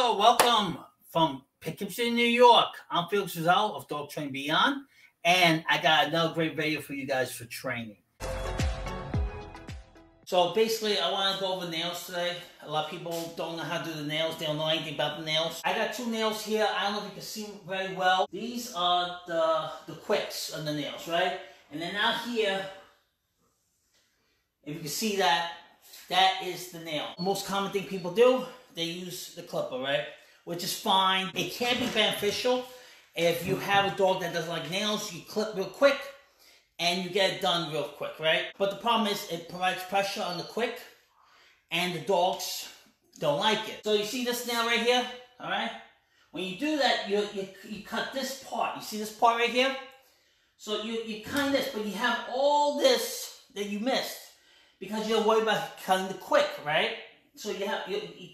Hello, welcome from Poughkeepsie, New York. I'm Felix Rizal of Dog Train Beyond, and I got another great video for you guys for training. So basically, I want to go over nails today. A lot of people don't know how to do the nails. They don't know anything about the nails. I got two nails here. I don't know if you can see them very well. These are the quicks on the nails, right? And then out here, if you can see that, that is the nail. The most common thing people do, they use the clipper, right? Which is fine. It can be beneficial if you have a dog that doesn't like nails. You clip real quick and you get it done real quick, right? But the problem is it provides pressure on the quick and the dogs don't like it. So you see this nail right here, all right? When you do that, you cut this part. You see this part right here? So you cut this, but you have all this that you missed because you're worried about cutting the quick, right? So you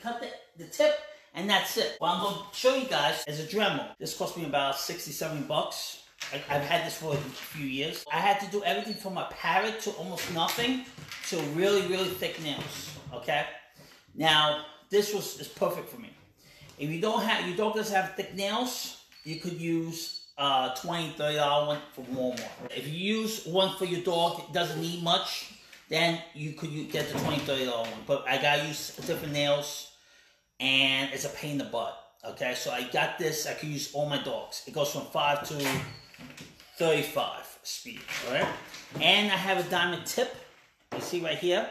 cut the tip, and that's it. What I'm going to show you guys is a Dremel. This cost me about 60, 70 bucks. I've had this for a few years. I had to do everything from a parrot to almost nothing to really, really thick nails, okay? Now, this is perfect for me. If you don't have, your dog doesn't have thick nails, you could use a $20, $30 one from Walmart. If you use one for your dog, it doesn't need much, then you could get the $20, $30 one. But I gotta use different nails, and it's a pain in the butt. Okay, so I got this. I can use all my dogs. It goes from 5 to 35 speed. All right, and I have a diamond tip. You see right here,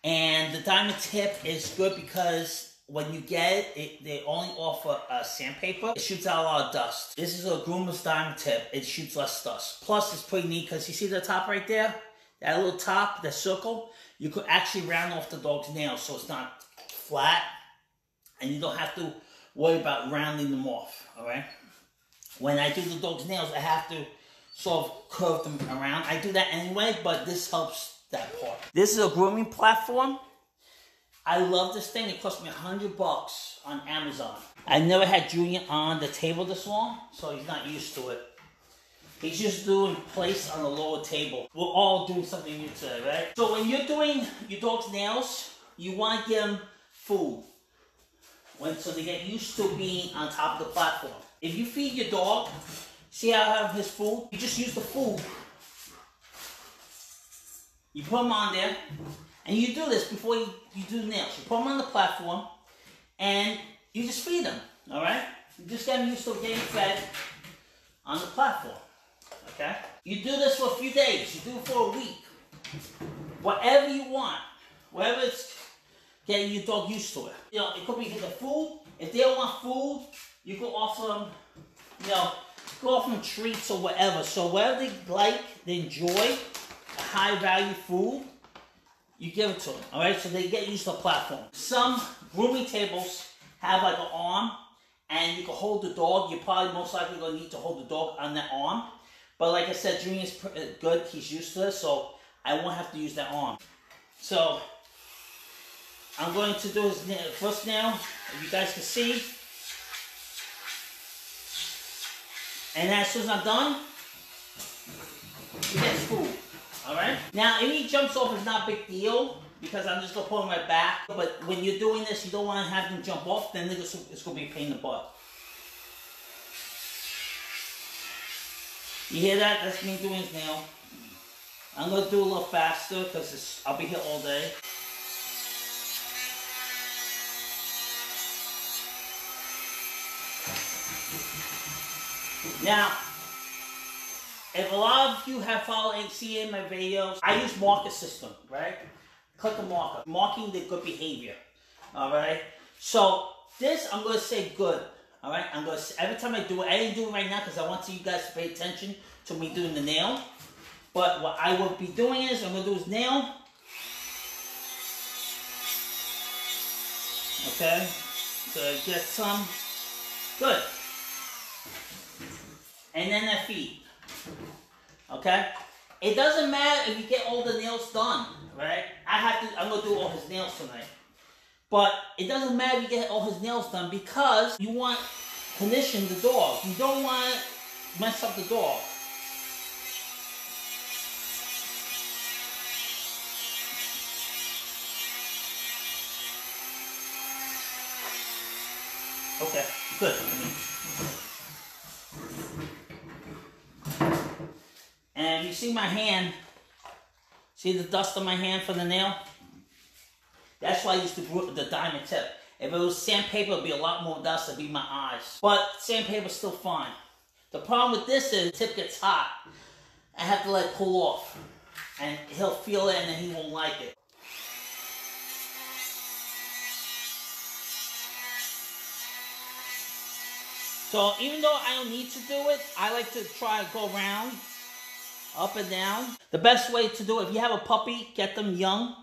and the diamond tip is good because when you get it, they only offer sandpaper. It shoots out a lot of dust. This is a groomer's diamond tip. It shoots less dust. Plus, it's pretty neat because you see the top right there. That little top, the circle, you could actually round off the dog's nails so it's not flat, and you don't have to worry about rounding them off, all right? When I do the dog's nails, I have to sort of curve them around. I do that anyway, but this helps that part. This is a grooming platform. I love this thing. It cost me 100 bucks on Amazon. I never had Junior on the table this long, so he's not used to it. He's just doing place on the lower table. We're all doing something new today, right? So when you're doing your dog's nails, you want to give them food. So they get used to being on top of the platform. If you feed your dog, see how I have his food? You just use the food. You put them on there, and you do this before you do the nails. You put them on the platform, and you just feed them, all right? You just get them used to getting fed on the platform. Okay? You do this for a few days. You do it for a week. Whatever you want. Whatever it's getting your dog used to it. You know, it could be the food. If they don't want food, you can offer them, you know, go offer them treats or whatever. So whatever they like, they enjoy, a high value food, you give it to them. Alright? So they get used to the platform. Some grooming tables have like an arm, and you can hold the dog. You're probably most likely going to need to hold the dog on that arm. But like I said, Junior's good. He's used to this, so I won't have to use that arm. So I'm going to do his first nail, if you guys can see. And as soon as I'm done, he gets food. Alright? Now, if he jumps off, it's not a big deal, because I'm just going to put him right back. But when you're doing this, you don't want to have him jump off, then it's going to be a pain in the butt. You hear that? That's me doing his nail. I'm going to do a little faster because I'll be here all day. Now, if a lot of you have followed and seen my videos, I use marker system, right? Click a marker, marking the good behavior, all right? So this, I'm going to say good. All right, I'm going to, every time I do it, I didn't do it right now because I want you guys to pay attention to me doing the nail. But what I will be doing is, I'm going to do his nail. Okay, so I get some, good. And then I feed, okay? It doesn't matter if you get all the nails done, right? I'm going to do all his nails tonight. But it doesn't matter if you get all his nails done because you want to condition the dog. You don't want to mess up the dog. Okay, good. And you see my hand, see the dust on my hand for the nail? That's why I used the diamond tip. If it was sandpaper, it would be a lot more dust, it'd be my eyes. But sandpaper's still fine. The problem with this is the tip gets hot. I have to let it cool off. And he'll feel it and then he won't like it. So even though I don't need to do it, I like to try to go around, up and down. The best way to do it, if you have a puppy, get them young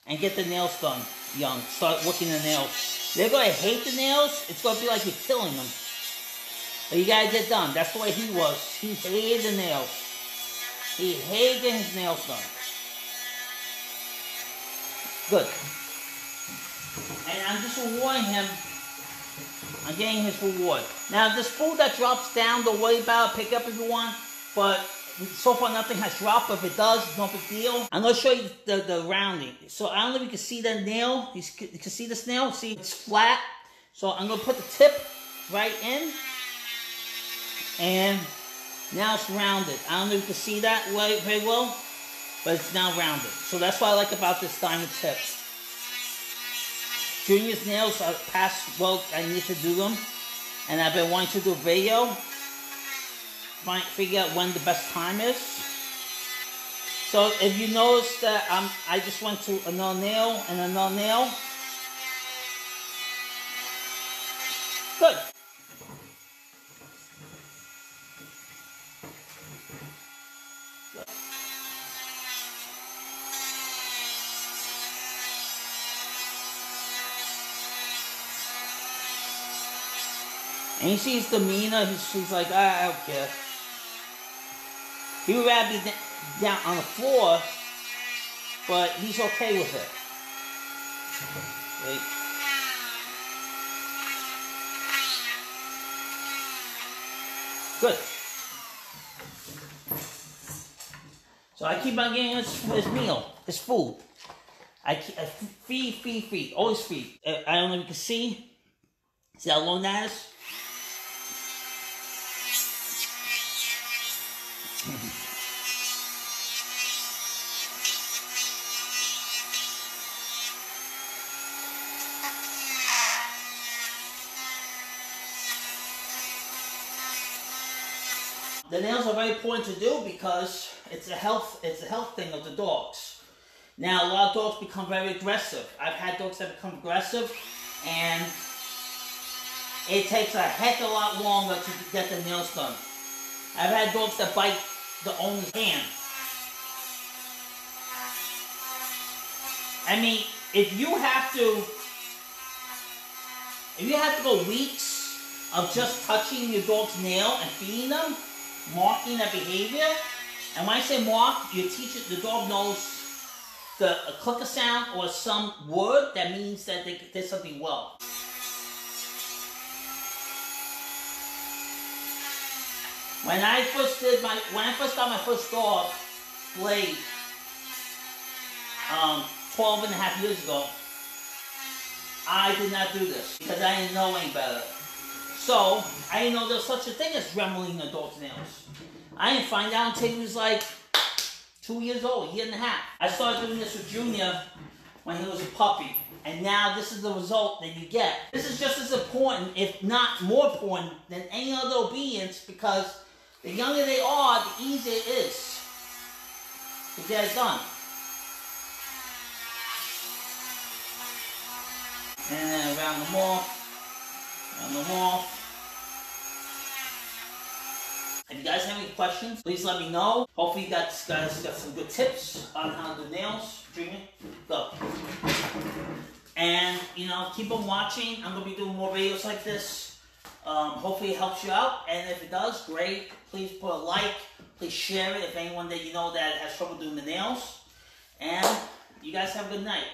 and get the nails done young. Start working the nails. They're going to hate the nails. It's going to be like you're killing them. But you got to get done. That's the way he was. He hated the nails. He hated getting his nails done. Good. And I'm just rewarding him. I'm getting his reward. Now, this food that drops down, don't worry about it. Pick up if you want. But so far, nothing has dropped. If it does, it's no big deal. I'm going to show you the rounding. So I don't know if you can see that nail. You can see this nail? See, it's flat. So I'm going to put the tip right in. And now it's rounded. I don't know if you can see that very well. But it's now rounded. So that's what I like about this diamond tip. Junior's nails are past, well, I need to do them. And I've been wanting to do a video. Figure out when the best time is. So if you notice that I just went to another nail and another nail. Good. And you see his demeanor, he's like, I don't care. He would rather be down on the floor, but he's okay with it. Wait. Good. So I keep on getting his meal, his food. I feed, always feed. I don't know if you can see. See how long that is? The nails are very important to do because it's a health thing of the dogs. Now, a lot of dogs become very aggressive. I've had dogs that become aggressive, and it takes a heck of a lot longer to get the nails done. I've had dogs that bite the owner's hand. I mean, if you have to go weeks of just touching your dog's nail and feeding them, marking their behavior, and when I say mark, you teach it, the dog knows a clicker sound or some word that means that they did something well. When I first got my first dog, Blade, 12 and a half years ago, I did not do this because I didn't know any better. So, I didn't know there was such a thing as remodeling a dog's nails. I didn't find out until he was like 2 years old, a year and a half. I started doing this with Junior when he was a puppy. And now this is the result that you get. This is just as important, if not more important, than any other obedience, because the younger they are, the easier it is to get it done. And then round them off, round them off. If you guys have any questions, please let me know. Hopefully you guys got some good tips on how to do nails. Junior, go. And, you know, keep on watching. I'm going to be doing more videos like this. Hopefully it helps you out. And if it does, great. Please put a like. Please share it if anyone that you know that has trouble doing the nails. And you guys have a good night.